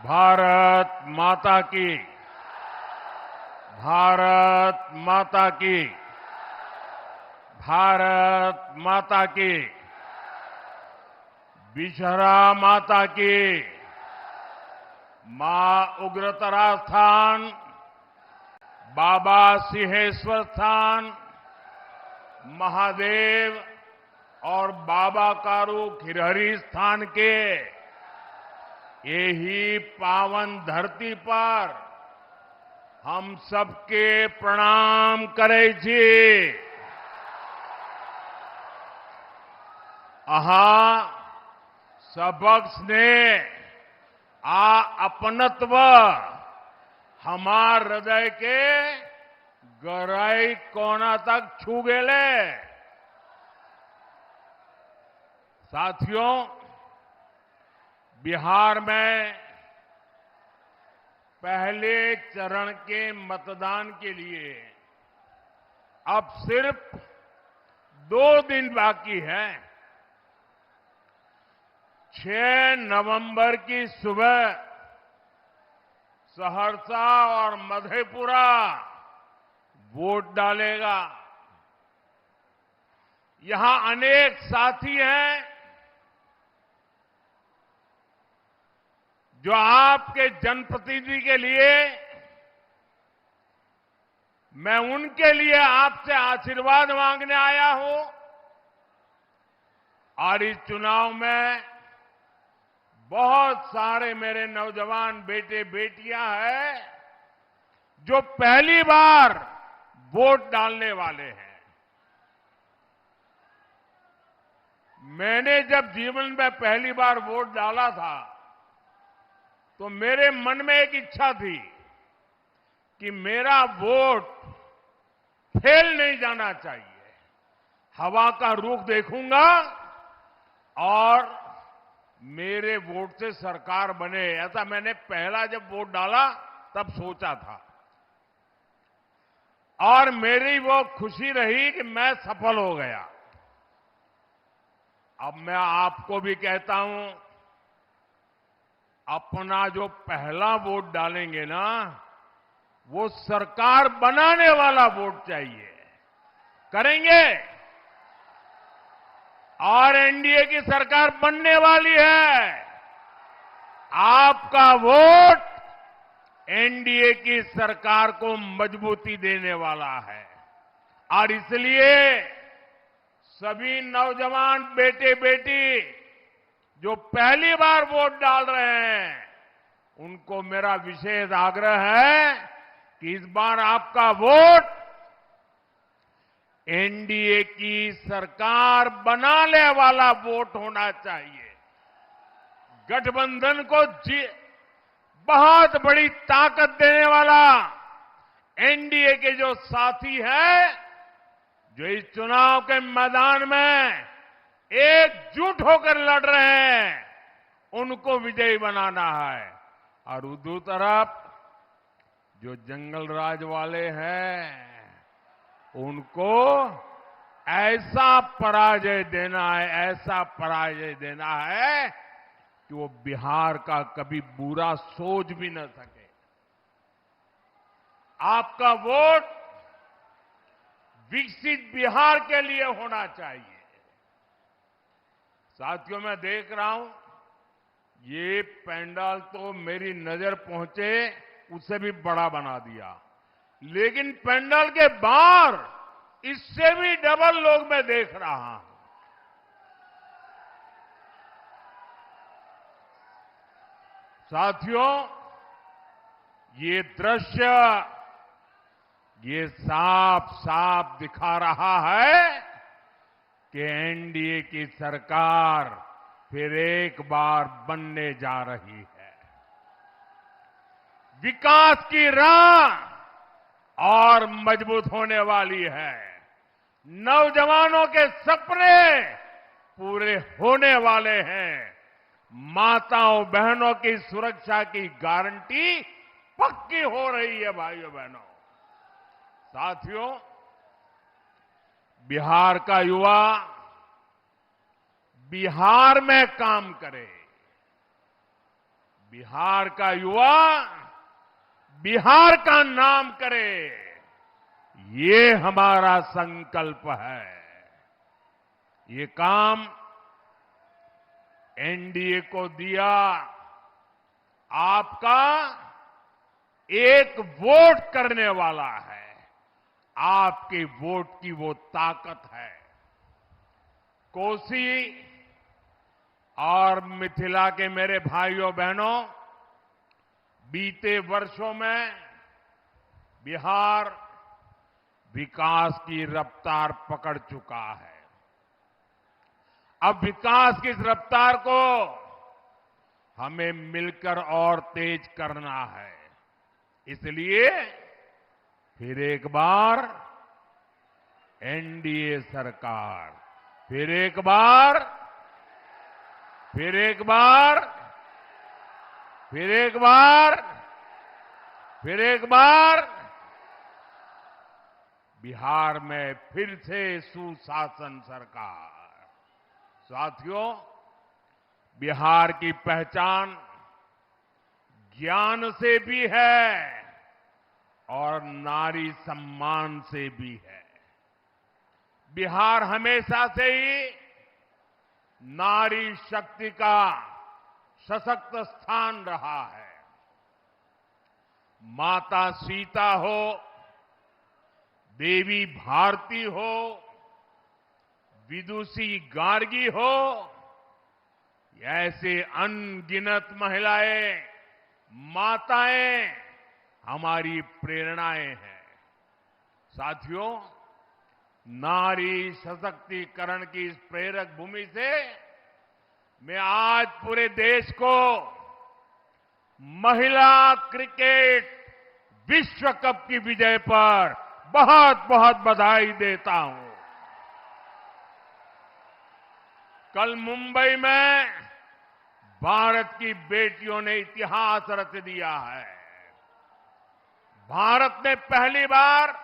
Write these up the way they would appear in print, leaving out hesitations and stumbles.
भारत माता की, भारत माता की, भारत माता की, विषहरा माता की, मां उग्रतारा स्थान, बाबा सिंहेश्वर स्थान, महादेव और बाबा कारू खिरहरी स्थान के यही पावन धरती पर हम सबके प्रणाम करे छी। अहा सबक स्नेह आ अपनत्व हमार हृदय के गहराई कोना तक छू गेले। साथियों, बिहार में पहले चरण के मतदान के लिए अब सिर्फ 2 दिन बाकी है। 6 नवंबर की सुबह सहरसा और मधेपुरा वोट डालेगा। यहां अनेक साथी हैं जो आपके जनप्रतिनिधि के लिए, मैं उनके लिए आपसे आशीर्वाद मांगने आया हूं। और इस चुनाव में बहुत सारे मेरे नौजवान बेटे बेटियां हैं जो पहली बार वोट डालने वाले हैं। मैंने जब जीवन में पहली बार वोट डाला था तो मेरे मन में एक इच्छा थी कि मेरा वोट फेल नहीं जाना चाहिए। हवा का रुख देखूंगा और मेरे वोट से सरकार बने, ऐसा मैंने पहला जब वोट डाला तब सोचा था। और मेरी वो खुशी रही कि मैं सफल हो गया। अब मैं आपको भी कहता हूं, अपना जो पहला वोट डालेंगे ना, वो सरकार बनाने वाला वोट चाहिए। करेंगे? और एनडीए की सरकार बनने वाली है। आपका वोट एनडीए की सरकार को मजबूती देने वाला है। और इसलिए सभी नौजवान बेटे बेटी जो पहली बार वोट डाल रहे हैं, उनको मेरा विशेष आग्रह है कि इस बार आपका वोट एनडीए की सरकार बनाने वाला वोट होना चाहिए। गठबंधन को बहुत बड़ी ताकत देने वाला एनडीए के जो साथी हैं, जो इस चुनाव के मैदान में एकजुट होकर लड़ रहे हैं, उनको विजयी बनाना है। और दूसरी तरफ जो जंगल राज वाले हैं, उनको ऐसा पराजय देना है, ऐसा पराजय देना है कि वो बिहार का कभी बुरा सोच भी न सके। आपका वोट विकसित बिहार के लिए होना चाहिए। साथियों, मैं देख रहा हूं ये पंडाल तो मेरी नजर पहुंचे उससे भी बड़ा बना दिया, लेकिन पंडाल के बाहर इससे भी डबल लोग मैं देख रहा हूं। साथियों, ये दृश्य ये साफ साफ दिखा रहा है कि एनडीए की सरकार फिर एक बार बनने जा रही है। विकास की राह और मजबूत होने वाली है। नौजवानों के सपने पूरे होने वाले हैं। माताओं बहनों की सुरक्षा की गारंटी पक्की हो रही है। भाइयों बहनों, साथियों, बिहार का युवा बिहार में काम करे, बिहार का युवा बिहार का नाम करे, ये हमारा संकल्प है। ये काम एनडीए को दिया आपका एक वोट करने वाला है। आपके वोट की वो ताकत है। कोसी और मिथिला के मेरे भाइयों बहनों, बीते वर्षों में बिहार विकास की रफ्तार पकड़ चुका है। अब विकास की इस रफ्तार को हमें मिलकर और तेज करना है। इसलिए फिर एक बार एनडीए सरकार, फिर एक बार बिहार में फिर से सुशासन सरकार। साथियों, बिहार की पहचान ज्ञान से भी है और नारी सम्मान से भी है। बिहार हमेशा से ही नारी शक्ति का सशक्त स्थान रहा है। माता सीता हो, देवी भारती हो, विदुषी गार्गी हो, ऐसे अनगिनत महिलाएं, माताएं हमारी प्रेरणाएं हैं। साथियों, नारी सशक्तिकरण की इस प्रेरक भूमि से मैं आज पूरे देश को महिला क्रिकेट विश्व कप की विजय पर बहुत बहुत बधाई देता हूं। कल मुंबई में भारत की बेटियों ने इतिहास रच दिया है। भारत ने पहली बार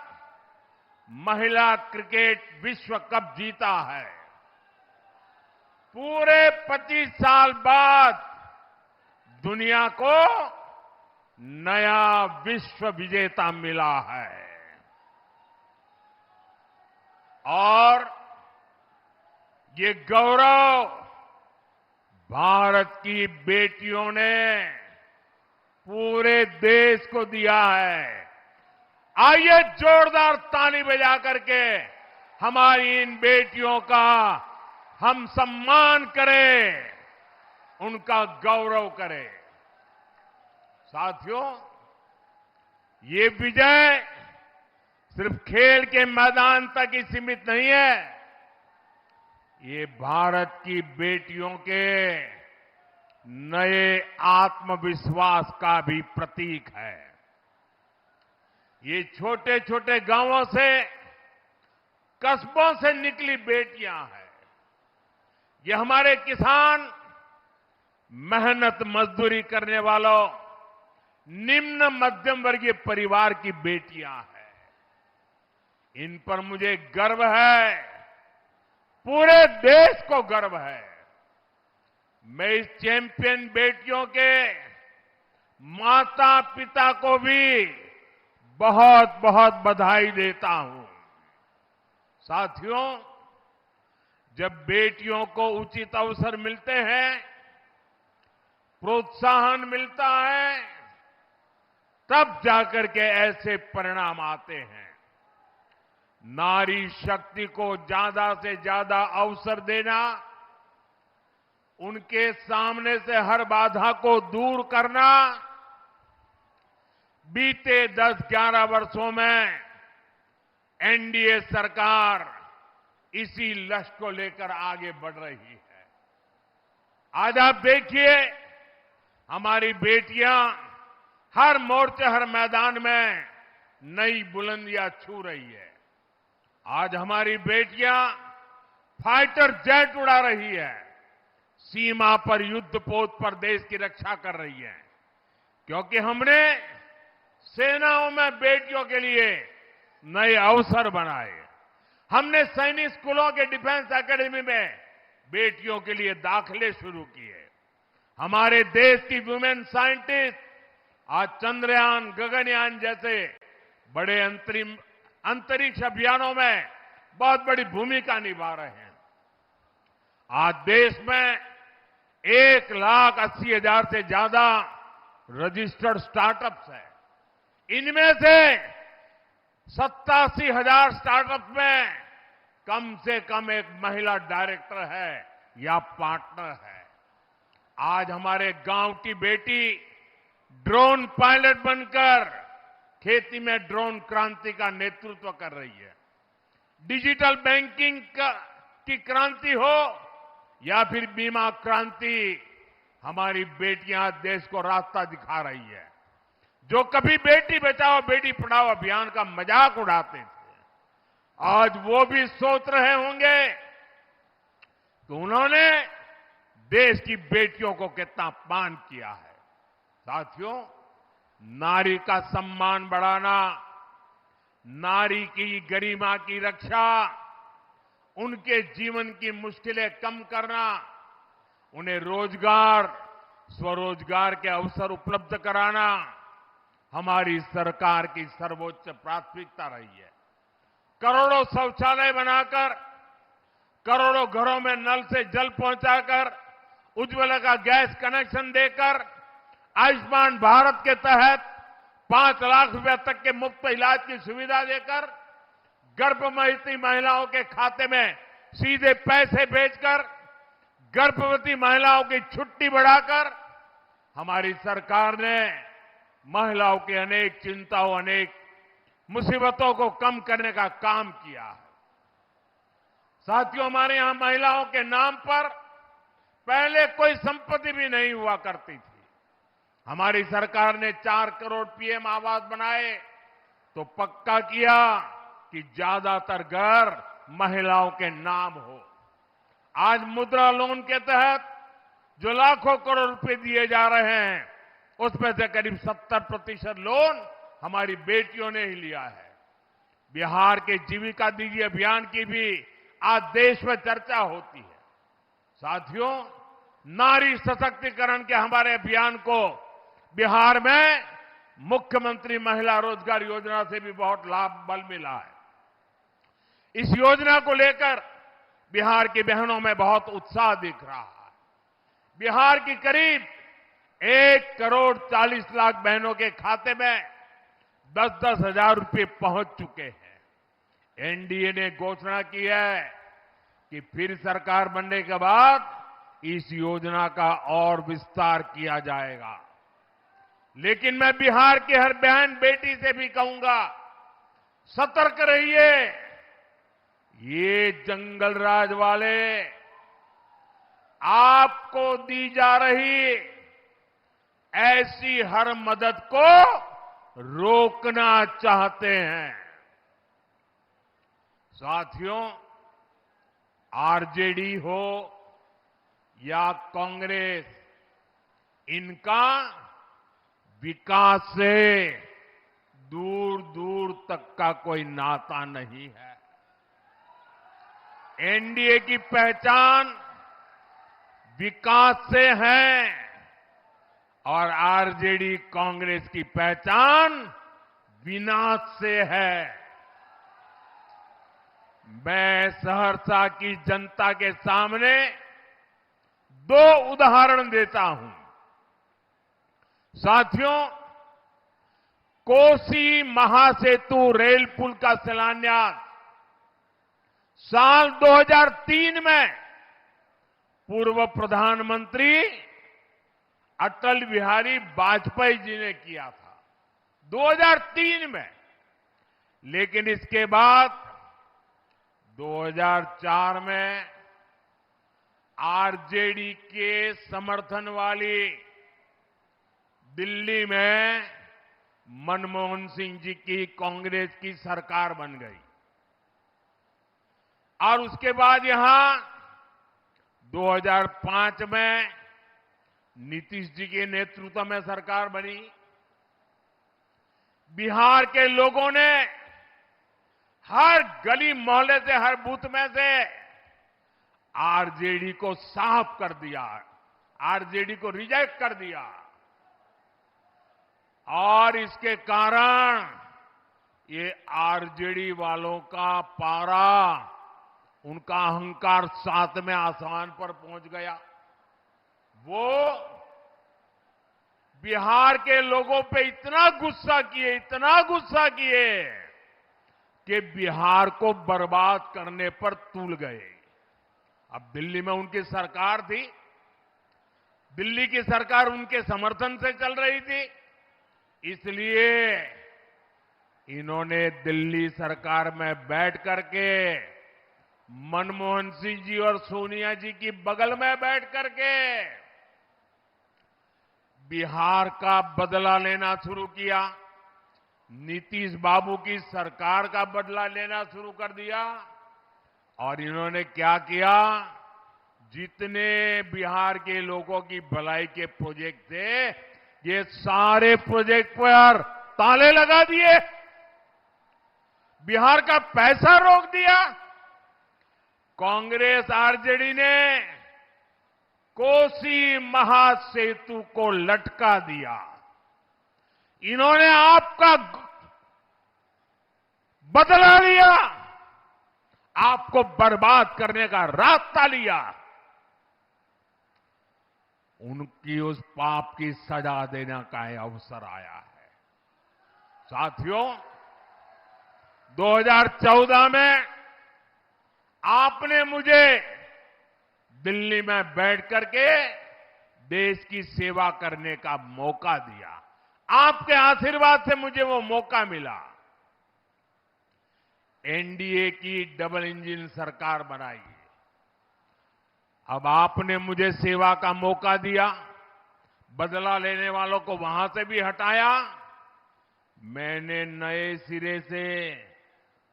महिला क्रिकेट विश्व कप जीता है। पूरे 25 साल बाद दुनिया को नया विश्व विजेता मिला है और ये गौरव भारत की बेटियों ने पूरे देश को दिया है। आइए जोरदार ताली बजा करके हमारी इन बेटियों का हम सम्मान करें, उनका गौरव करें। साथियों, ये विजय सिर्फ खेल के मैदान तक ही सीमित नहीं है। ये भारत की बेटियों के नए आत्मविश्वास का भी प्रतीक है। ये छोटे छोटे गांवों से, कस्बों से निकली बेटियां हैं। ये हमारे किसान, मेहनत मजदूरी करने वालों, निम्न मध्यम वर्गीय परिवार की बेटियां हैं। इन पर मुझे गर्व है, पूरे देश को गर्व है। मैं इस चैंपियन बेटियों के माता पिता को भी बहुत बहुत बधाई देता हूं। साथियों, जब बेटियों को उचित अवसर मिलते हैं, प्रोत्साहन मिलता है, तब जाकर के ऐसे परिणाम आते हैं। नारी शक्ति को ज्यादा से ज्यादा अवसर देना, उनके सामने से हर बाधा को दूर करना, बीते 10-11 वर्षों में एनडीए सरकार इसी लक्ष्य को लेकर आगे बढ़ रही है। आज आप देखिए, हमारी बेटियां हर मोर्चे, हर मैदान में नई बुलंदियां छू रही है। आज हमारी बेटियां फाइटर जेट उड़ा रही है, सीमा पर युद्ध पोत पर देश की रक्षा कर रही है, क्योंकि हमने सेनाओं में बेटियों के लिए नए अवसर बनाए। हमने सैनिक स्कूलों के डिफेंस एकेडमी में बेटियों के लिए दाखिले शुरू किए। हमारे देश की वुमेन साइंटिस्ट आज चंद्रयान, गगनयान जैसे बड़े अंतरिक्ष अभियानों में बहुत बड़ी भूमिका निभा रहे हैं। आज देश में 1,80,000 से ज्यादा रजिस्टर्ड स्टार्टअप्स हैं। इनमें से 87,000 स्टार्टअप में कम से कम एक महिला डायरेक्टर है या पार्टनर है। आज हमारे गांव की बेटी ड्रोन पायलट बनकर खेती में ड्रोन क्रांति का नेतृत्व कर रही है। डिजिटल बैंकिंग की क्रांति हो या फिर बीमा क्रांति, हमारी बेटियां देश को रास्ता दिखा रही है। जो कभी बेटी बचाओ बेटी पढ़ाओ अभियान का मजाक उड़ाते थे, आज वो भी सोच रहे होंगे तो उन्होंने देश की बेटियों को कितना अपमान किया है। साथियों, नारी का सम्मान बढ़ाना, नारी की गरिमा की रक्षा, उनके जीवन की मुश्किलें कम करना, उन्हें रोजगार, स्वरोजगार के अवसर उपलब्ध कराना हमारी सरकार की सर्वोच्च प्राथमिकता रही है। करोड़ों शौचालय बनाकर, करोड़ों घरों में नल से जल पहुंचाकर, उज्ज्वला का गैस कनेक्शन देकर, आयुष्मान भारत के तहत 5 लाख रुपए तक के मुफ्त इलाज की सुविधा देकर, गर्भवती महिलाओं के खाते में सीधे पैसे भेजकर, गर्भवती महिलाओं की छुट्टी बढ़ाकर हमारी सरकार ने महिलाओं की अनेक चिंताओं, अनेक मुसीबतों को कम करने का काम किया है। साथियों, हमारे यहां महिलाओं के नाम पर पहले कोई संपत्ति भी नहीं हुआ करती थी। हमारी सरकार ने 4 करोड़ पीएम आवास बनाए तो पक्का किया कि ज्यादातर घर महिलाओं के नाम हो। आज मुद्रा लोन के तहत जो लाखों करोड़ रुपए दिए जा रहे हैं, उसमें से करीब 70% लोन हमारी बेटियों ने ही लिया है। बिहार के जीविका दीदी अभियान की भी आज देश में चर्चा होती है। साथियों, नारी सशक्तिकरण के हमारे अभियान को बिहार में मुख्यमंत्री महिला रोजगार योजना से भी बहुत बल मिला है। इस योजना को लेकर बिहार की बहनों में बहुत उत्साह दिख रहा है। बिहार की करीब 1,40,00,000 बहनों के खाते में 10-10 हजार रुपए पहुंच चुके हैं। एनडीए ने घोषणा की है कि फिर सरकार बनने के बाद इस योजना का और विस्तार किया जाएगा। लेकिन मैं बिहार की हर बहन बेटी से भी कहूंगा, सतर्क रहिए। ये जंगल राज वाले आपको दी जा रही ऐसी हर मदद को रोकना चाहते हैं। साथियों, आरजेडी हो या कांग्रेस, इनका विकास से दूर दूर तक का कोई नाता नहीं है। एनडीए की पहचान विकास से है और आरजेडी कांग्रेस की पहचान विनाश से है। मैं सहरसा की जनता के सामने 2 उदाहरण देता हूं। साथियों, कोसी महासेतु रेल पुल का शिलान्यास साल 2003 में पूर्व प्रधानमंत्री अटल बिहारी वाजपेयी जी ने किया था, 2003 में। लेकिन इसके बाद 2004 में आरजेडी के समर्थन वाली दिल्ली में मनमोहन सिंह जी की कांग्रेस की सरकार बन गई और उसके बाद यहां 2005 में नीतीश जी के नेतृत्व में सरकार बनी। बिहार के लोगों ने हर गली मोहल्ले से, हर बूथ में से आरजेडी को साफ कर दिया। आरजेडी को रिजेक्ट कर दिया और इसके कारण ये आरजेडी वालों का पारा, उनका अहंकार 7वें आसमान पर पहुंच गया। वो बिहार के लोगों पे इतना गुस्सा किए कि बिहार को बर्बाद करने पर तुल गए। अब दिल्ली में उनकी सरकार थी, दिल्ली की सरकार उनके समर्थन से चल रही थी, इसलिए इन्होंने दिल्ली सरकार में बैठ करके मनमोहन सिंह जी और सोनिया जी की बगल में बैठ करके बिहार का बदला लेना शुरू किया, नीतीश बाबू की सरकार का बदला लेना शुरू कर दिया। और इन्होंने क्या किया, जितने बिहार के लोगों की भलाई के प्रोजेक्ट थे, ये सारे प्रोजेक्ट पर ताले लगा दिए, बिहार का पैसा रोक दिया। कांग्रेस आरजेडी ने कोसी महासेतु को लटका दिया। इन्होंने आपका बदला लिया, आपको बर्बाद करने का रास्ता लिया। उनकी उस पाप की सजा देने का अवसर आया है। साथियों, 2014 में आपने मुझे दिल्ली में बैठ करके देश की सेवा करने का मौका दिया। आपके आशीर्वाद से मुझे वो मौका मिला। एनडीए की डबल इंजन सरकार बनाई। अब आपने मुझे सेवा का मौका दिया, बदला लेने वालों को वहां से भी हटाया। मैंने नए सिरे से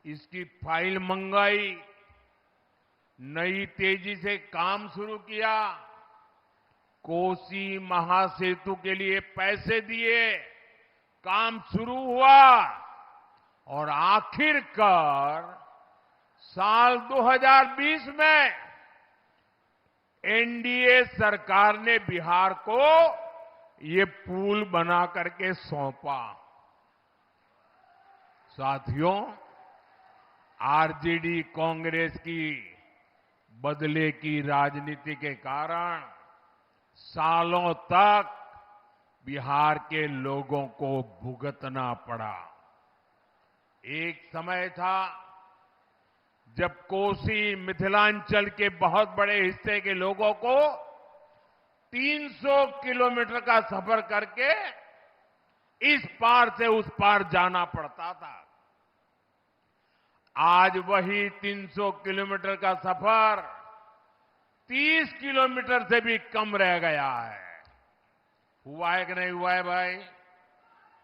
इसकी फाइल मंगाई, नई तेजी से काम शुरू किया, कोसी महासेतु के लिए पैसे दिए, काम शुरू हुआ और आखिरकार साल 2020 में एनडीए सरकार ने बिहार को ये पुल बना करके सौंपा। साथियों, आरजेडी कांग्रेस की बदले की राजनीति के कारण सालों तक बिहार के लोगों को भुगतना पड़ा। एक समय था जब कोसी मिथिलांचल के बहुत बड़े हिस्से के लोगों को 300 किलोमीटर का सफर करके इस पार से उस पार जाना पड़ता था। आज वही 300 किलोमीटर का सफर 30 किलोमीटर से भी कम रह गया है। हुआ है कि नहीं हुआ है भाई?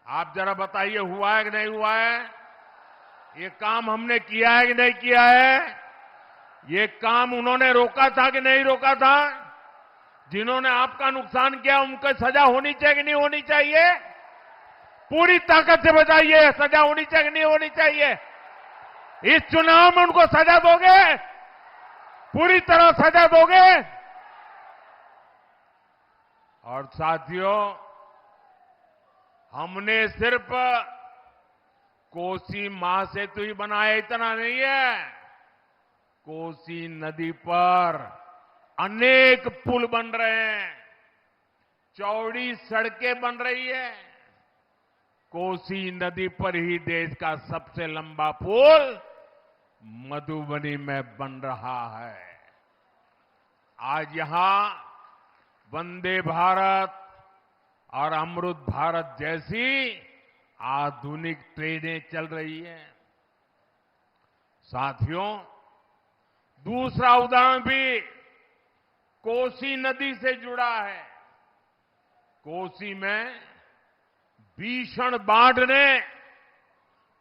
आप जरा बताइए, हुआ है कि नहीं हुआ है? ये काम हमने किया है कि नहीं किया है? ये काम उन्होंने रोका था कि नहीं रोका था? जिन्होंने आपका नुकसान किया उनको सजा होनी चाहिए कि नहीं होनी चाहिए? पूरी ताकत से बताइए, सजा होनी चाहिए कि नहीं होनी चाहिए? इस चुनाव में उनको सजा दोगे? पूरी तरह सजा दोगे? और साथियों, हमने सिर्फ कोसी महासेतु ही बनाया इतना नहीं है। कोसी नदी पर अनेक पुल बन रहे हैं, चौड़ी सड़कें बन रही है। कोसी नदी पर ही देश का सबसे लंबा पुल मधुबनी में बन रहा है। आज यहां वंदे भारत और अमृत भारत जैसी आधुनिक ट्रेनें चल रही हैं। साथियों, दूसरा उदाहरण भी कोसी नदी से जुड़ा है। कोसी में भीषण बाढ़ ने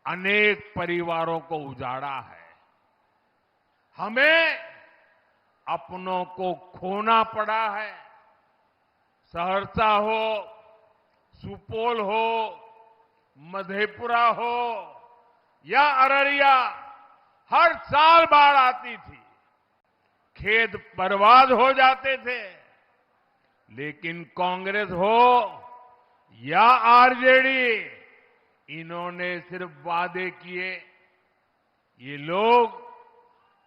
अनेक परिवारों को उजाड़ा है। हमें अपनों को खोना पड़ा है। सहरसा हो, सुपौल हो, मधेपुरा हो या अररिया, हर साल बाढ़ आती थी, खेत बर्बाद हो जाते थे, लेकिन कांग्रेस हो या आरजेडी, इन्होंने सिर्फ वादे किए। ये लोग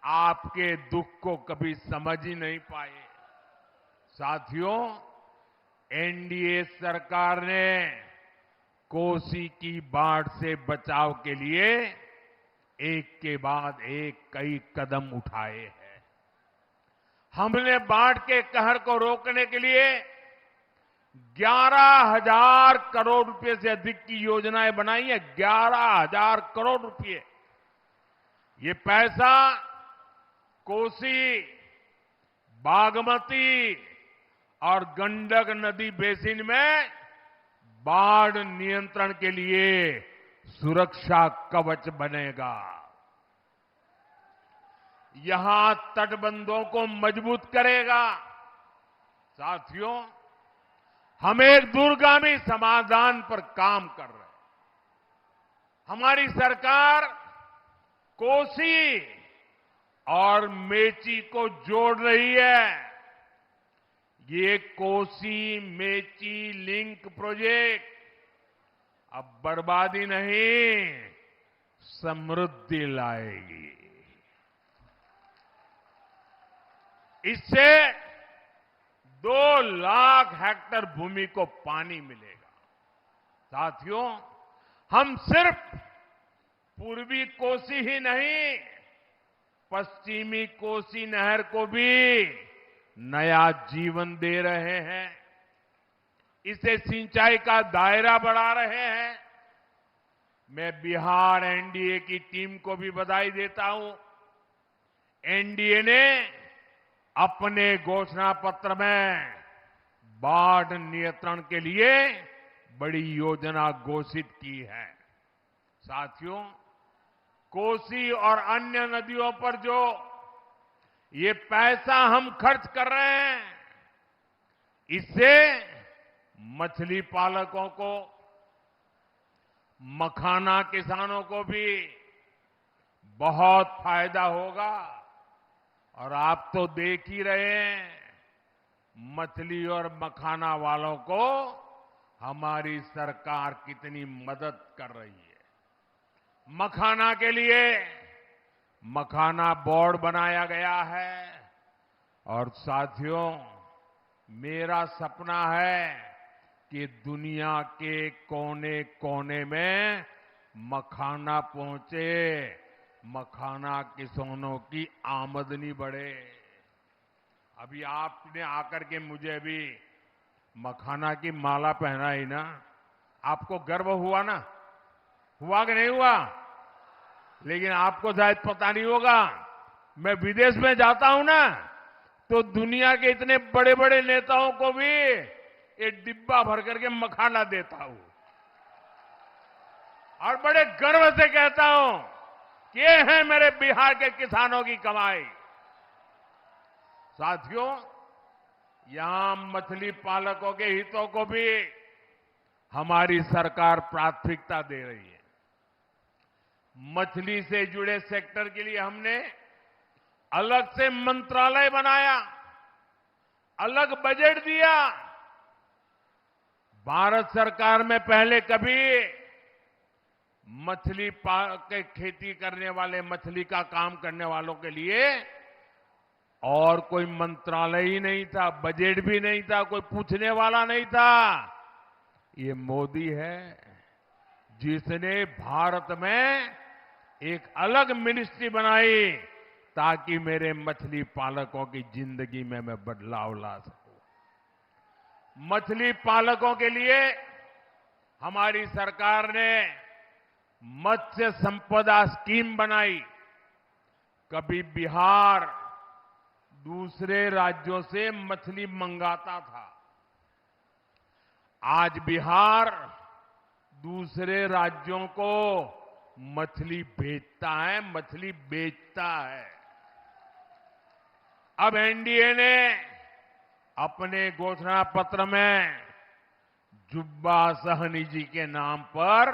आपके दुख को कभी समझ ही नहीं पाए। साथियों, एनडीए सरकार ने कोसी की बाढ़ से बचाव के लिए एक के बाद एक कई कदम उठाए हैं। हमने बाढ़ के कहर को रोकने के लिए 11,000 करोड़ रुपए से अधिक की योजनाएं बनाई है। 11,000 करोड़ रुपए। ये पैसा कोसी, बागमती और गंडक नदी बेसिन में बाढ़ नियंत्रण के लिए सुरक्षा कवच बनेगा। यहां तटबंधों को मजबूत करेगा। साथियों, हम एक दूरगामी समाधान पर काम कर रहे हैं। हमारी सरकार कोसी और मेची को जोड़ रही है। ये कोसी मेची लिंक प्रोजेक्ट अब बर्बादी नहीं, समृद्धि लाएगी। इससे 2 लाख हेक्टेयर भूमि को पानी मिलेगा। साथियों, हम सिर्फ पूर्वी कोसी ही नहीं, पश्चिमी कोसी नहर को भी नया जीवन दे रहे हैं। इसे सिंचाई का दायरा बढ़ा रहे हैं। मैं बिहार एनडीए की टीम को भी बधाई देता हूं। एनडीए ने अपने घोषणा पत्र में बाढ़ नियंत्रण के लिए बड़ी योजना घोषित की है। साथियों, कोसी और अन्य नदियों पर जो ये पैसा हम खर्च कर रहे हैं, इससे मछली पालकों को, मखाना किसानों को भी बहुत फायदा होगा। और आप तो देख ही रहे हैं, मछली और मखाना वालों को हमारी सरकार कितनी मदद कर रही है। मखाना के लिए मखाना बोर्ड बनाया गया है। और साथियों, मेरा सपना है कि दुनिया के कोने कोने में मखाना पहुंचे, मखाना किसानों की आमदनी बढ़े। अभी आपने आकर के मुझे अभी मखाना की माला पहनाई ना, आपको गर्व हुआ ना? हुआ कि नहीं हुआ? लेकिन आपको शायद पता नहीं होगा, मैं विदेश में जाता हूं ना, तो दुनिया के इतने बड़े बड़े नेताओं को भी एक डिब्बा भर करके मखाना देता हूं और बड़े गर्व से कहता हूं कि ये है मेरे बिहार के किसानों की कमाई। साथियों, यहां मछली पालकों के हितों को भी हमारी सरकार प्राथमिकता दे रही है। मछली से जुड़े सेक्टर के लिए हमने अलग से मंत्रालय बनाया, अलग बजट दिया। भारत सरकार में पहले कभी मछली के खेती करने वाले, मछली का काम करने वालों के लिए और कोई मंत्रालय ही नहीं था, बजट भी नहीं था, कोई पूछने वाला नहीं था। ये मोदी है जिसने भारत में एक अलग मिनिस्ट्री बनाई ताकि मेरे मछली पालकों की जिंदगी में मैं बदलाव ला सकूं। मछली पालकों के लिए हमारी सरकार ने मत्स्य संपदा स्कीम बनाई। कभी बिहार दूसरे राज्यों से मछली मंगाता था, आज बिहार दूसरे राज्यों को मछली भेजता है, मछली बेचता है। अब एनडीए ने अपने घोषणा पत्र में जुब्बा सहनी जी के नाम पर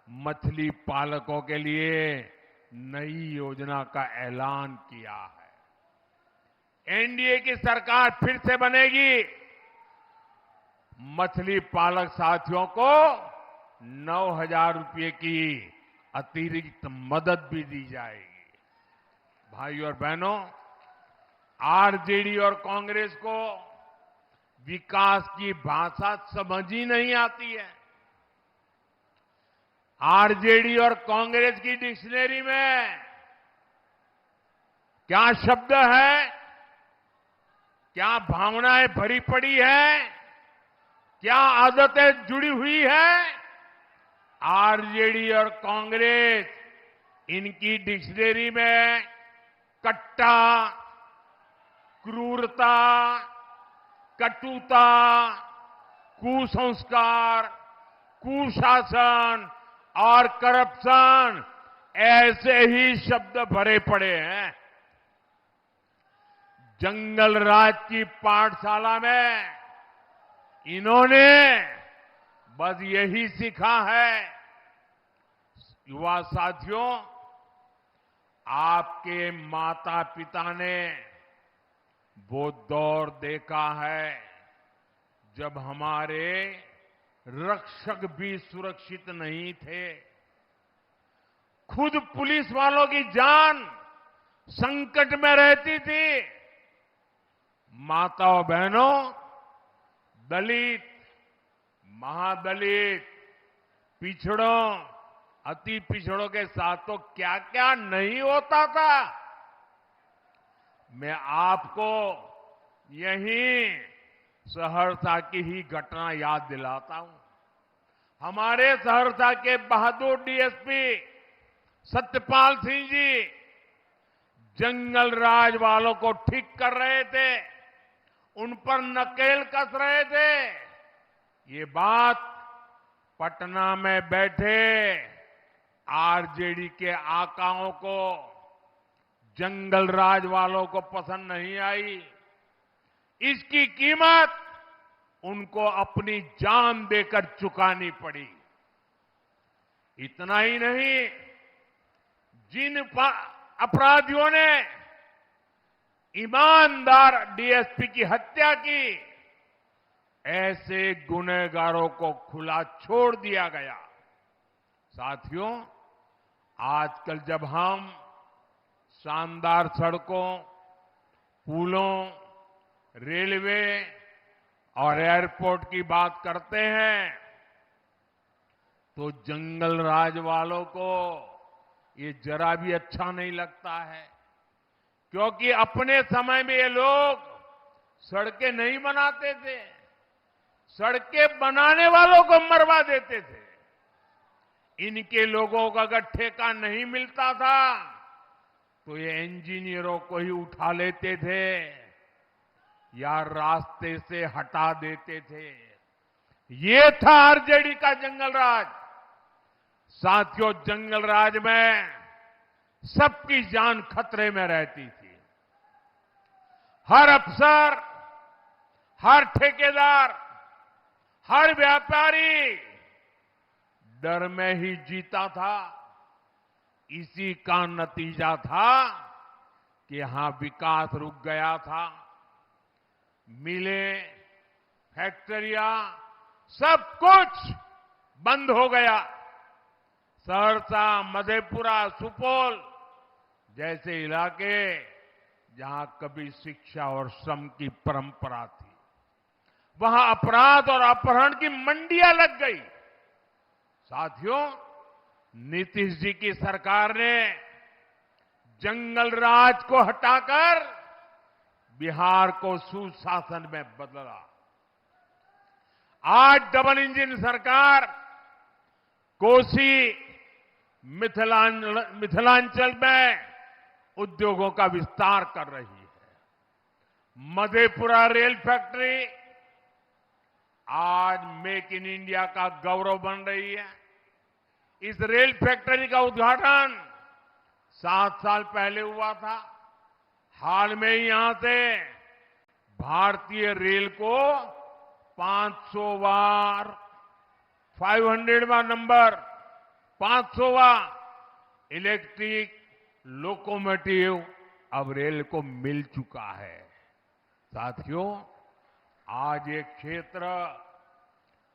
मछली पालकों के लिए नई योजना का ऐलान किया है। एनडीए की सरकार फिर से बनेगी मछली पालक साथियों को 9,000 रुपये की अतिरिक्त मदद भी दी जाएगी। भाई और बहनों, आरजेडी और कांग्रेस को विकास की भाषा समझ ही नहीं आती है। आरजेडी और कांग्रेस की डिक्शनरी में क्या शब्द है, क्या भावनाएं भरी पड़ी है, क्या आदतें जुड़ी हुई है, आरजेडी और कांग्रेस इनकी डिक्शनरी में कट्टा, क्रूरता, कटुता, कुसंस्कार, कुशासन और करप्शन ऐसे ही शब्द भरे पड़े हैं। जंगल राज की पाठशाला में इन्होंने बस यही सीखा है। युवा साथियों, आपके माता पिता ने वो दौर देखा है जब हमारे रक्षक भी सुरक्षित नहीं थे। खुद पुलिस वालों की जान संकट में रहती थी। माताओं बहनों, दलित, महादलित, पिछड़ों, अति पिछड़ों के साथ तो क्या क्या नहीं होता था। मैं आपको यही सहरसा की ही घटना याद दिलाता हूं। हमारे सहरसा के बहादुर डीएसपी सत्यपाल सिंह जी जंगल राज वालों को ठीक कर रहे थे, उन पर नकेल कस रहे थे। ये बात पटना में बैठे आरजेडी के आकाओं को, जंगल राज वालों को पसंद नहीं आई। इसकी कीमत उनको अपनी जान देकर चुकानी पड़ी। इतना ही नहीं, जिन अपराधियों ने ईमानदार डीएसपी की हत्या की, ऐसे गुनहगारों को खुला छोड़ दिया गया। साथियों, आजकल जब हम शानदार सड़कों, पुलों, रेलवे और एयरपोर्ट की बात करते हैं, तो जंगल राज वालों को ये जरा भी अच्छा नहीं लगता है। क्योंकि अपने समय में ये लोग सड़कें नहीं बनाते थे, सड़कें बनाने वालों को मरवा देते थे। इनके लोगों का अगर ठेका नहीं मिलता था तो ये इंजीनियरों को ही उठा लेते थे या रास्ते से हटा देते थे। ये था आरजेडी का जंगल राज। साथियों, जंगल राज में सबकी जान खतरे में रहती थी। हर अफसर, हर ठेकेदार, हर व्यापारी डर में ही जीता था। इसी का नतीजा था कि यहां विकास रुक गया था। मिलें, फैक्ट्रियां, सब कुछ बंद हो गया। सहरसा, मधेपुरा, सुपौल जैसे इलाके जहां कभी शिक्षा और श्रम की परंपरा थी, वहां अपराध और अपहरण की मंडियां लग गई। साथियों, नीतीश जी की सरकार ने जंगल राज को हटाकर बिहार को सुशासन में बदला। आज डबल इंजन सरकार कोसी, मिथिलांचल में उद्योगों का विस्तार कर रही है। मधेपुरा रेल फैक्ट्री आज मेक इन इंडिया का गौरव बन रही है। इस रेल फैक्ट्री का उद्घाटन 7 साल पहले हुआ था। हाल में ही यहां से भारतीय रेल को 500वां नंबर, 500वां इलेक्ट्रिक लोकोमोटिव अब रेल को मिल चुका है। साथियों, आज ये क्षेत्र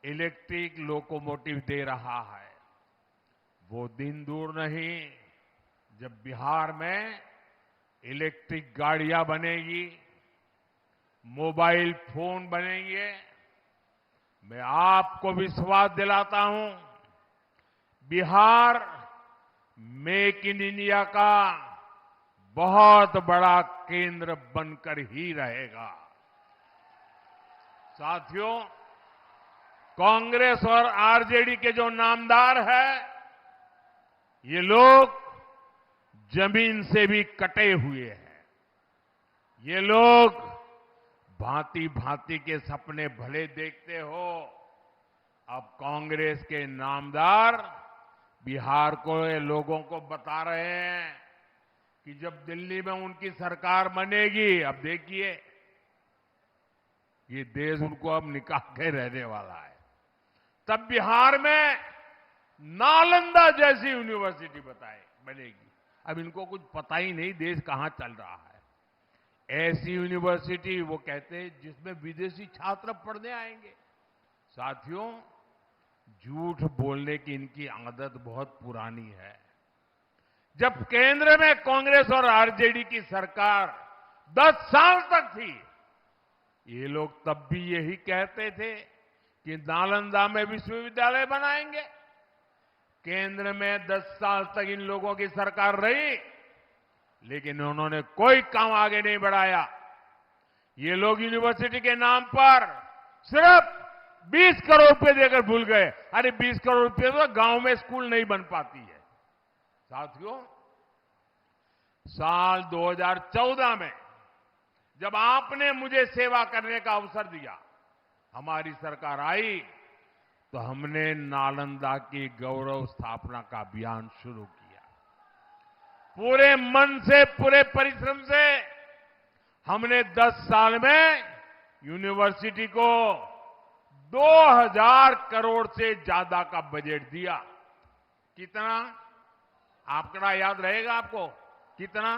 इलेक्ट्रिक लोकोमोटिव दे रहा है। वो दिन दूर नहीं जब बिहार में इलेक्ट्रिक गाड़ियां बनेगी, मोबाइल फोन बनेंगे। मैं आपको विश्वास दिलाता हूं, बिहार मेक इन इंडिया का बहुत बड़ा केंद्र बनकर ही रहेगा। साथियों, कांग्रेस और आरजेडी के जो नामदार है, ये लोग जमीन से भी कटे हुए हैं। ये लोग भांति भांति के सपने भले देखते हो। अब कांग्रेस के नामदार बिहार को लोगों को बता रहे हैं कि जब दिल्ली में उनकी सरकार बनेगी, अब देखिए ये देश उनको अब निकाल के रहने वाला है। तब बिहार में नालंदा जैसी यूनिवर्सिटी बनेगी। अब इनको कुछ पता ही नहीं देश कहां चल रहा है। ऐसी यूनिवर्सिटी वो कहते हैं जिसमें विदेशी छात्र पढ़ने आएंगे। साथियों, झूठ बोलने की इनकी आदत बहुत पुरानी है। जब केंद्र में कांग्रेस और आरजेडी की सरकार 10 साल तक थी, ये लोग तब भी यही कहते थे कि नालंदा में विश्वविद्यालय बनाएंगे। केंद्र में 10 साल तक इन लोगों की सरकार रही, लेकिन उन्होंने कोई काम आगे नहीं बढ़ाया। ये लोग यूनिवर्सिटी के नाम पर सिर्फ 20 करोड़ रुपए देकर भूल गए। अरे 20 करोड़ रुपए तो गांव में स्कूल नहीं बन पाती है। साथियों, साल 2014 में जब आपने मुझे सेवा करने का अवसर दिया, हमारी सरकार आई, तो हमने नालंदा की गौरव स्थापना का अभियान शुरू किया। पूरे मन से, पूरे परिश्रम से हमने 10 साल में यूनिवर्सिटी को 2000 करोड़ से ज्यादा का बजट दिया। कितना? आंकड़ा याद रहेगा आपको? कितना?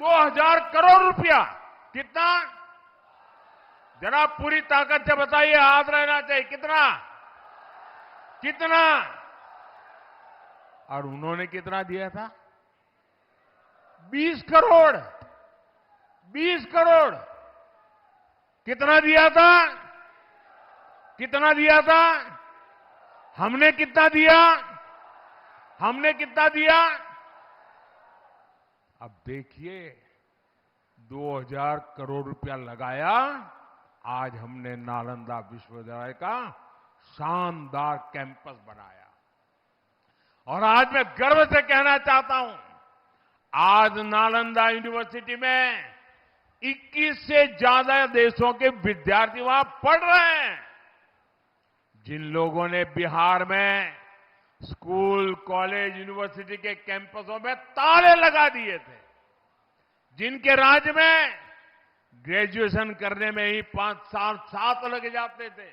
2000 करोड़ रुपया। कितना? जरा पूरी ताकत से बताइए, हाथ रहना चाहिए। कितना? कितना? और उन्होंने कितना दिया था? 20 करोड़। 20 करोड़। कितना दिया था? कितना दिया था? हमने कितना दिया? हमने कितना दिया? अब देखिए, 2000 करोड़ रुपया लगाया। आज हमने नालंदा विश्वविद्यालय का शानदार कैंपस बनाया। और आज मैं गर्व से कहना चाहता हूं, आज नालंदा यूनिवर्सिटी में 21 से ज्यादा देशों के विद्यार्थी वहां पढ़ रहे हैं। जिन लोगों ने बिहार में स्कूल, कॉलेज, यूनिवर्सिटी के कैंपसों में ताले लगा दिए थे, जिनके राज्य में ग्रेजुएशन करने में ही 5 साल 7 लग जाते थे,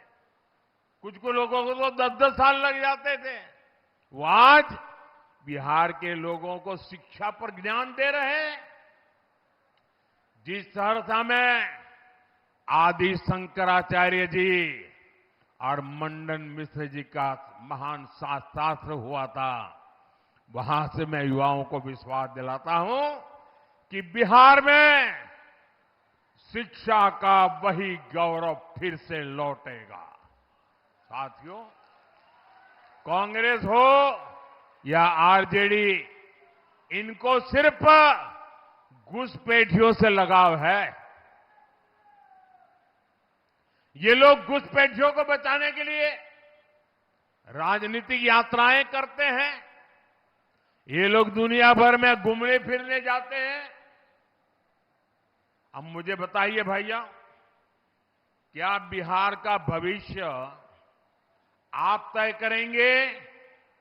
कुछ लोगों को तो 10-10 साल लग जाते थे, वो आज बिहार के लोगों को शिक्षा पर ज्ञान दे रहे हैं। जिस सहरसा में आदि शंकराचार्य जी और मंडन मिश्र जी का महान शास्त्र हुआ था, वहां से मैं युवाओं को विश्वास दिलाता हूं कि बिहार में शिक्षा का वही गौरव फिर से लौटेगा। साथियों, कांग्रेस हो या आरजेडी, इनको सिर्फ घुसपैठियों से लगाव है। ये लोग घुसपैठियों को बचाने के लिए राजनीतिक यात्राएं करते हैं। ये लोग दुनिया भर में घूमने फिरने जाते हैं। अब मुझे बताइए भैया, क्या बिहार का भविष्य आप तय करेंगे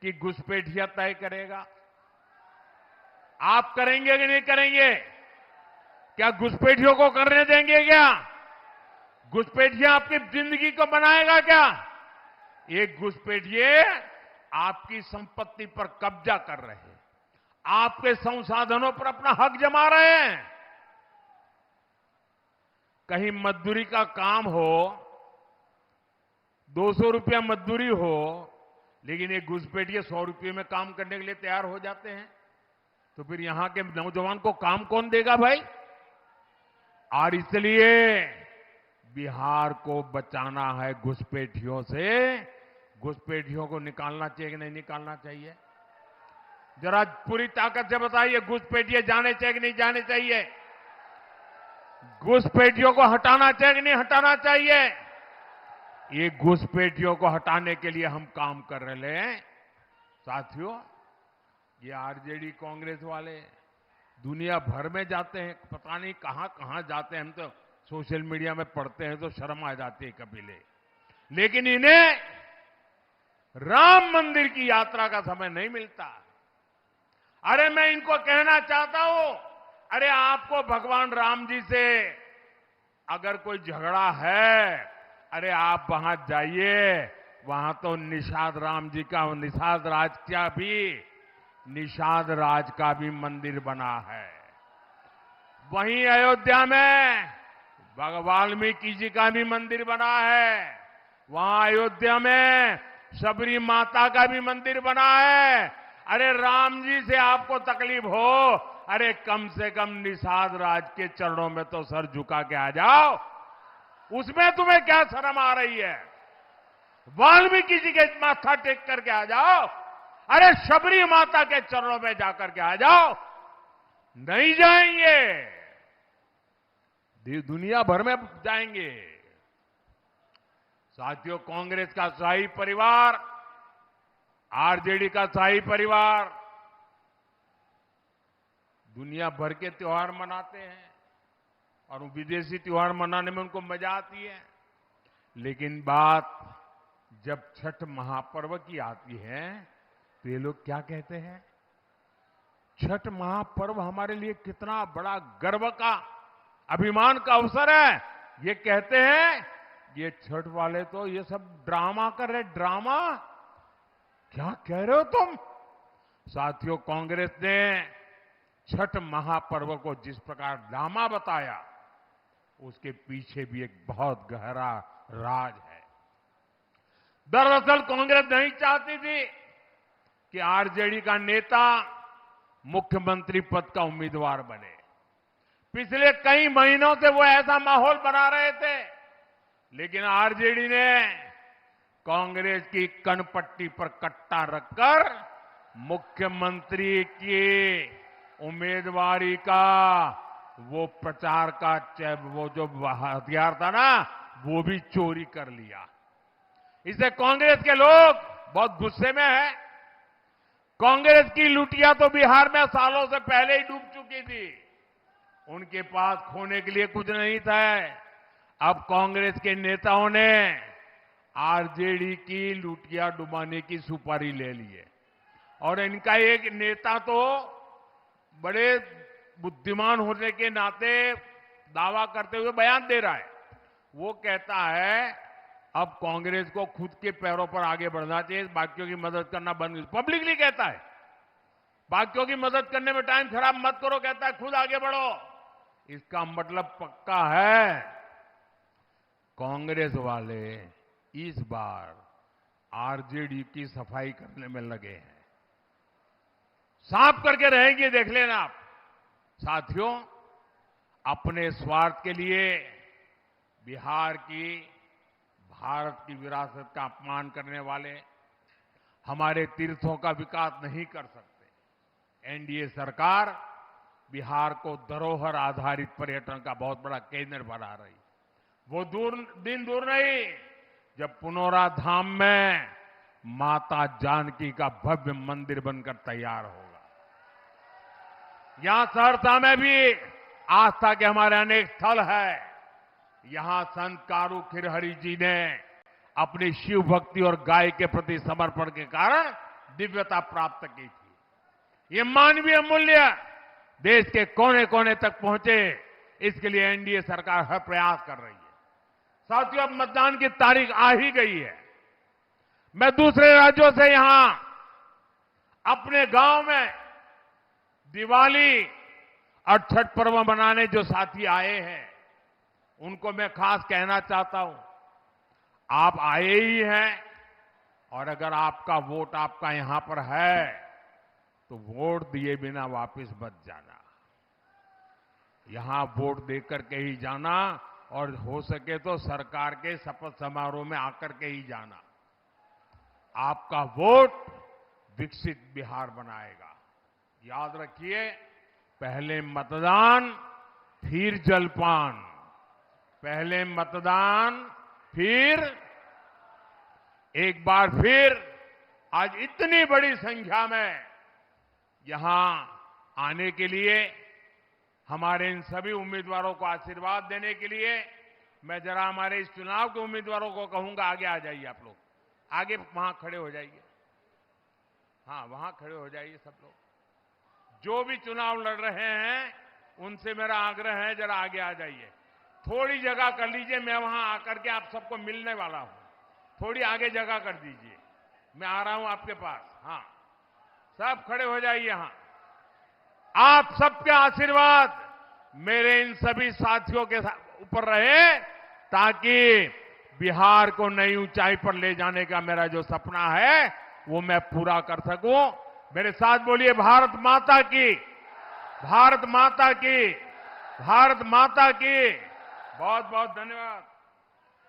कि घुसपैठिया तय करेगा? आप करेंगे कि नहीं करेंगे? क्या घुसपैठियों को करने देंगे? क्या घुसपैठिया आपकी जिंदगी को बनाएगा? क्या एक घुसपैठिए आपकी संपत्ति पर कब्जा कर रहे हैं, आपके संसाधनों पर अपना हक जमा रहे हैं। कहीं मजदूरी का काम हो ₹200 मजदूरी हो, लेकिन एक घुसपैठिए 100 रुपये में काम करने के लिए तैयार हो जाते हैं, तो फिर यहां के नौजवान को काम कौन देगा भाई? और इसलिए बिहार को बचाना है घुसपैठियों से। घुसपैठियों को निकालना चाहिए कि नहीं निकालना चाहिए? जरा पूरी ताकत से बताइए, घुसपैठिए जाने चाहिए कि नहीं जाने चाहिए? घुसपैठियों को हटाना चाहिए कि नहीं हटाना चाहिए? ये घुसपैठियों को हटाने के लिए हम काम कर रहे हैं। साथियों, ये आरजेडी कांग्रेस वाले दुनिया भर में जाते हैं, पता नहीं कहां कहां जाते हैं। हम तो सोशल मीडिया में पढ़ते हैं तो शर्म आ जाती है कभी। लेकिन इन्हें राम मंदिर की यात्रा का समय नहीं मिलता। अरे मैं इनको कहना चाहता हूं, अरे आपको भगवान राम जी से अगर कोई झगड़ा है, अरे आप वहां जाइए, वहां तो निषाद राम जी का, निषाद राज का भी, निषाद राज का भी मंदिर बना है। वहीं अयोध्या में वाल्मीकि जी का भी मंदिर बना है। वहां अयोध्या में शबरी माता का भी मंदिर बना है। अरे राम जी से आपको तकलीफ हो, अरे कम से कम निषाद राज के चरणों में तो सर झुका के आ जाओ। उसमें तुम्हें क्या शर्म आ रही है? वाल्मीकि जी के माथा टेक करके आ जाओ। अरे शबरी माता के चरणों में जाकर के आ जाओ। नहीं जाएंगे, दुनिया भर में जाएंगे। साथियों, कांग्रेस का शाही परिवार, आरजेडी का शाही परिवार दुनिया भर के त्योहार मनाते हैं और विदेशी त्योहार मनाने में उनको मजा आती है। लेकिन बात जब छठ महापर्व की आती है तो ये लोग क्या कहते हैं? छठ महापर्व हमारे लिए कितना बड़ा गर्व का, अभिमान का अवसर है। ये कहते हैं ये छठ वाले तो ये सब ड्रामा कर रहे। ड्रामा? क्या कह रहे हो तुम? साथियों, कांग्रेस ने छठ महापर्व को जिस प्रकार ड्रामा बताया, उसके पीछे भी एक बहुत गहरा राज है। दरअसल कांग्रेस नहीं चाहती थी कि आरजेडी का नेता मुख्यमंत्री पद का उम्मीदवार बने। पिछले कई महीनों से वो ऐसा माहौल बना रहे थे, लेकिन आरजेडी ने कांग्रेस की कनपट्टी पर कट्टा रखकर मुख्यमंत्री की उम्मीदवारी का वो प्रचार का वो जो हथियार था ना, वो भी चोरी कर लिया। इससे कांग्रेस के लोग बहुत गुस्से में हैं। कांग्रेस की लुटिया तो बिहार में सालों से पहले ही डूब चुकी थी। उनके पास खोने के लिए कुछ नहीं था। अब कांग्रेस के नेताओं ने आरजेडी की लुटिया डुबाने की सुपारी ले ली है। और इनका एक नेता तो बड़े बुद्धिमान होने के नाते दावा करते हुए बयान दे रहा है। वो कहता है अब कांग्रेस को खुद के पैरों पर आगे बढ़ना चाहिए, बाकियों की मदद करना बंद। पब्लिकली कहता है, बाकियों की मदद करने में टाइम खराब मत करो, कहता है खुद आगे बढ़ो। इसका मतलब पक्का है, कांग्रेस वाले इस बार आरजेडी की सफाई करने में लगे हैं। साफ करके रहेंगे, देख लेना आप। साथियों, अपने स्वार्थ के लिए बिहार की, भारत की विरासत का अपमान करने वाले हमारे तीर्थों का विकास नहीं कर सकते। एनडीए सरकार बिहार को धरोहर आधारित पर्यटन का बहुत बड़ा केंद्र बना रही। वो दिन दूर नहीं जब पुनौरा धाम में माता जानकी का भव्य मंदिर बनकर तैयार होगा। यहां सहरसा में भी आस्था के हमारे अनेक स्थल है। यहां संत कारू खिरहरी जी ने अपनी शिव भक्ति और गाय के प्रति समर्पण के कारण दिव्यता प्राप्त की थी। ये मानवीय मूल्य देश के कोने कोने तक पहुंचे, इसके लिए एनडीए सरकार हर प्रयास कर रही है। साथियों, अब मतदान की तारीख आ ही गई है। मैं दूसरे राज्यों से यहां अपने गांव में दिवाली और छठ पर्व मनाने जो साथी आए हैं, उनको मैं खास कहना चाहता हूं, आप आए ही हैं और अगर आपका वोट आपका यहां पर है तो वोट दिए बिना वापस मत जाना। यहां वोट देकर के ही जाना और हो सके तो सरकार के शपथ समारोह में आकर के ही जाना। आपका वोट विकसित बिहार बनाएगा। याद रखिए, पहले मतदान फिर जलपान, पहले मतदान फिर। एक बार फिर आज इतनी बड़ी संख्या में यहां आने के लिए, हमारे इन सभी उम्मीदवारों को आशीर्वाद देने के लिए मैं जरा हमारे इस चुनाव के उम्मीदवारों को कहूंगा, आगे आ जाइए आप लोग, आगे वहां खड़े हो जाइए। हाँ, वहां खड़े हो जाइए सब लोग। जो भी चुनाव लड़ रहे हैं उनसे मेरा आग्रह है, जरा आगे आ जाइए। थोड़ी जगह कर लीजिए, मैं वहां आकर के आप सबको मिलने वाला हूं। थोड़ी आगे जगह कर दीजिए, मैं आ रहा हूं आपके पास। हाँ, सब खड़े हो जाइए। यहां आप सबके आशीर्वाद मेरे इन सभी साथियों के ऊपर रहे, ताकि बिहार को नई ऊंचाई पर ले जाने का मेरा जो सपना है वो मैं पूरा कर सकूं। मेरे साथ बोलिए, भारत माता की, भारत माता की, भारत माता की। बहुत बहुत धन्यवाद।